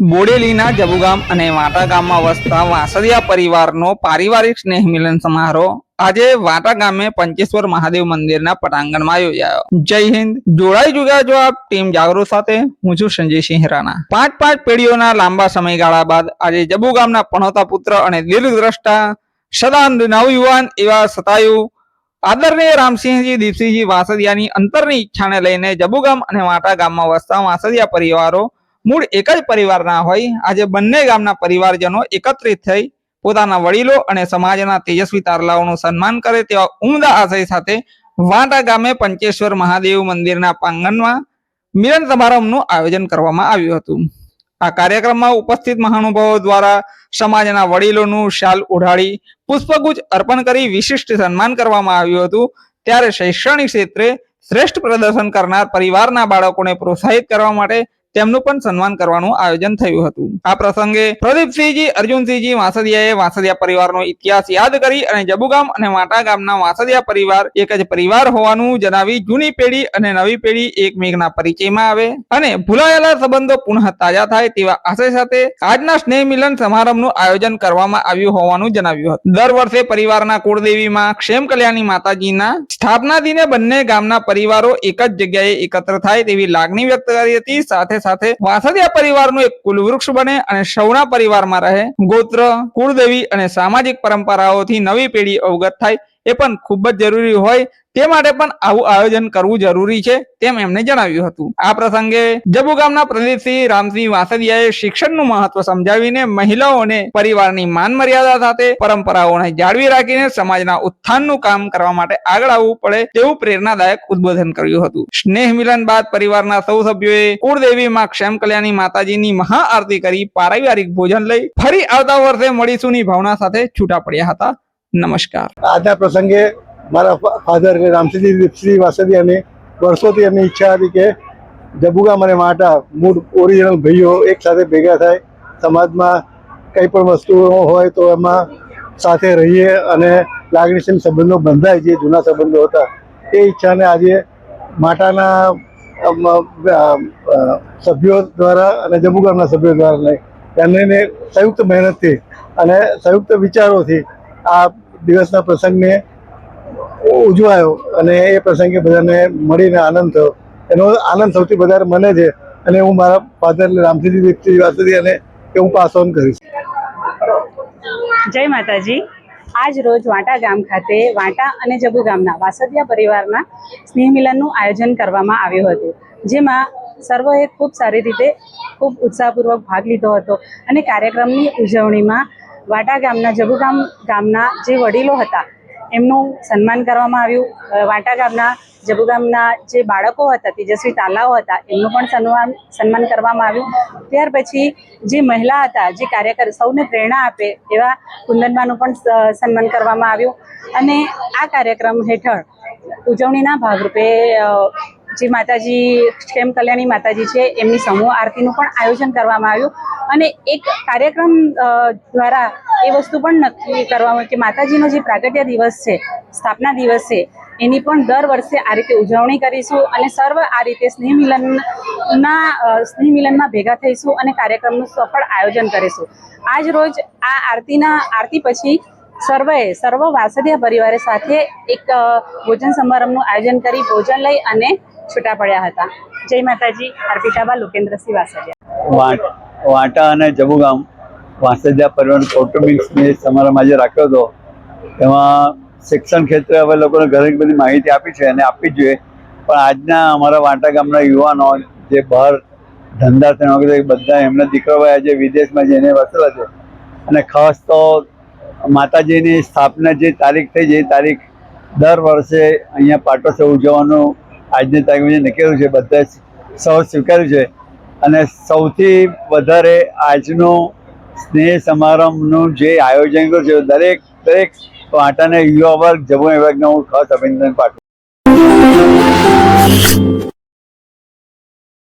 બોડેલીના જબુગામ અને વાટા ગામમાં વસતા વાસદિયા પરિવારનો પારિવારિક સ્નેહ મિલન સમારોહ આજે વાટા ગામે પંચેશ્વર મહાદેવ મંદિરના પટાંગણમાં યોજાયો। જય હિન્દ। જોડાઈ ચુક્યા છો આપ ટીમ જાગૃત સાથે। હું છું સંજયસિંહ રાણા। પાંચ પેઢીઓના લાંબા સમયગાળા બાદ આજે જબુગામના પણોતા પુત્ર અને દીર્ઘદ્રષ્ટા સદા નવયુવાન એવા સતાયુ આદરણીય રામસિંહજી દીપસિંહજી વાસદિયાની અંતરની ઈચ્છાને લઈને જબુગામ અને વાટા ગામમાં વસતા વાસદિયા પરિવારો મૂળ એક જ પરિવારના હોય આજે બંને ગામના પરિવારજનો એકત્રિત થઈ પોતાના વડીલો અને સમાજના તેજસ્વી તારલાઓનું સન્માન કરે તેવા ઉમદા આશય સાથે વાટા ગામે પંચેશ્વર મહાદેવ મંદિરના પ્રાંગણમાં મિલન સમારંભનું આયોજન કરવામાં આવ્યું હતું। આ કાર્યક્રમમાં ઉપસ્થિત મહાનુભાવો દ્વારા સમાજના વડીલોનું શાલ ઓઢાડી પુષ્પગુચ્છ અર્પણ કરી વિશિષ્ટ સન્માન કરવામાં આવ્યું હતું। ત્યારે શૈક્ષણિક ક્ષેત્રે શ્રેષ્ઠ પ્રદર્શન કરનાર પરિવારના બાળકોને પ્રોત્સાહિત કરવા માટે તેમનું પણ સન્માન કરવાનું આયોજન થયું હતું। આ પ્રસંગે પ્રદીપસિંહજી અર્જુનસિંહજી વાસદિયાએ વાસદિયા પરિવારનો ઇતિહાસ યાદ કરી અને જબુગામ અને વાટા ગામના વાસદિયા પરિવાર એક જ પરિવાર હોવાનું જણાવી જૂની પેઢી અને નવી પેઢી એકમેકના પરિચયમાં આવે અને ભૂલાયેલા સંબંધો પુનઃ તાજા થાય તેવા આશય સાથે આજના સ્નેહ મિલન સમારંભનું આયોજન કરવામાં આવ્યું હોવાનું જણાવ્યું હતું। દર વર્ષે પરિવારના કુળદેવીમાં ક્ષેમ કલ્યાણી માતાજીના સ્થાપના દિને બંને ગામના પરિવારો એક જ જગ્યાએ એકત્ર થાય તેવી લાગણી વ્યક્ત કરી હતી। સાથે સાથે વાસદિયા પરિવારનું એક કુલવૃક્ષ બને અને સૌના પરિવારમાં રહે ગોત્ર કુળદેવી અને સામાજિક પરંપરાઓથી નવી પેઢી અવગત થાય એ પણ ખૂબ જ જરૂરી હોય તે માટે પણ આવું આયોજન કરવું જરૂરી છે તેમ એમને જણાવ્યું હતું। આ પ્રસંગે જબુગામના પ્રદીપસિંહ રામસિંહ વાસદિયાએ શિક્ષણનું મહત્વ સમજાવીને મહિલાઓને પરિવારની માન મર્યાદા સાથે પરંપરાઓને જાળવી રાખીને સમાજના ઉત્થાનનું કામ કરવા માટે આગળ આવવું પડે તેવું પ્રેરણાદાયક ઉદ્બોધન કર્યું હતું। સ્નેહ મિલન બાદ પરિવારના સૌ સભ્યોએ કુળદેવી માં ક્ષેમ કલ્યાણી માતાજીની મહાઆરતી કરી પારિવારિક ભોજન લઈ ફરી આવતા વર્ષે મળીશુંની ભાવના સાથે છૂટા પડ્યા હતા। નમસ્કાર। આજના પ્રસંગે મારા ફાધર રામસિંહજી દીપસિંહ વાસદિયાની વર્ષોથી એમની ઈચ્છા હતી કે જબુગામ અને વાટા મૂળ ઓરિજિનલ ભાઈઓ એક સાથે ભેગા થાય, સમાજમાં કંઈ પણ વસ્તુઓ હોય તો એમાં સાથે રહીએ અને લાગણીશીલ સંબંધો બંધાય જે જૂના સંબંધો હતા એ ઈચ્છાને આજે માટાના સભ્યો દ્વારા અને જબુગામના સભ્યો દ્વારા બંનેને સંયુક્ત મહેનતથી અને સંયુક્ત વિચારોથી આ દિવસના પ્રસંગને ઉજવાયો અને એ પ્રસંગે બધાને મળીને આનંદ થયો। એનો આનંદ સૌથી વધારે મને છે અને હું મારા ફાધર રામસિંહજી દીપસિંહ વાસદિયાને કે હું પાસ ઓન કરીશ। જય માતાજી। આજ રોજ વાટા ગામ ખાતે વાટા અને જબુગામના વાસદિયા પરિવારના સ્નેહ મિલનનું આયોજન કરવામાં આવ્યું હતું, જેમાં સર્વોએ ખૂબ સારી રીતે ખૂબ ઉત્સાહપૂર્વક ભાગ લીધો હતો અને કાર્યક્રમની ઉજવણીમાં વાટા ગામના જબુગામ ગામના જે વડીલો હતા એમનું સન્માન કરવામાં આવ્યું। વાટા ગામના જબુગામના જે બાળકો હતા તેજસ્વી તાલાઓ હતા એમનું પણ સન્માન કરવામાં આવ્યું। ત્યાર પછી જે મહિલા હતા જે કાર્યકર સૌને પ્રેરણા આપે એવા કુંદનબાનું પણ સન્માન કરવામાં આવ્યું અને આ કાર્યક્રમ હેઠળ ઉજવણીના ભાગરૂપે જે માતાજી ક્ષેમ કલ્યાણી માતાજી છે એમની સમૂહ આરતીનું પણ આયોજન કરવામાં આવ્યું અને એક કાર્યક્રમ દ્વારા એ વસ્તુ પણ નક્કી કરવામાં કે માતાજીનો જે પ્રાગટ્ય દિવસ છે, સ્થાપના દિવસ છે એની પણ દર વર્ષે આ રીતે ઉજવણી કરીશું અને સર્વ આ રીતે સ્નેહ મિલનમાં ભેગા થઈશું અને કાર્યક્રમનું સફળ આયોજન કરીશું। આજ રોજ આ આરતી પછી સર્વ વાસદિયા પરિવારે સાથે એક ભોજન સમારંભનું આયોજન કરી ભોજન લઈ અને છૂટા પડ્યા હતા। જય માતાજી। અર્પિતાબા લોકેન્દ્રસિંહ વાસદિયા। વાટા અને જબુગામ વાસદિયા પરિવાર કૌટુંબિક સ્નેહ સમારંભ આજે રાખ્યો હતો। એમાં શિક્ષણ ક્ષેત્રે હવે લોકોને ઘણી બધી માહિતી આપી છે અને આપવી જ જોઈએ, પણ આજના અમારા વાટા ગામના યુવાનો જે બહાર ધંધા વગેરે બધા એમના દીકરાઓ આજે વિદેશમાં જઈને વસેલા છે અને ખાસ તો માતાજીની સ્થાપના જે તારીખ થઈ છે એ તારીખ દર વર્ષે અહીંયા પાટોત્સવ ઉજવવાનું આજની તારીખમાં નીકળ્યું છે, બધા સૌ સ્વીકાર્યું છે અને સૌથી વધારે આજનું સ્નેહ સમારંભનું જે આયોજન કર્યું છે દરેક વાટાને યુવા વર્ગ જબુગામ વિભાગને હું ખાસ અભિનંદન પાઠવું।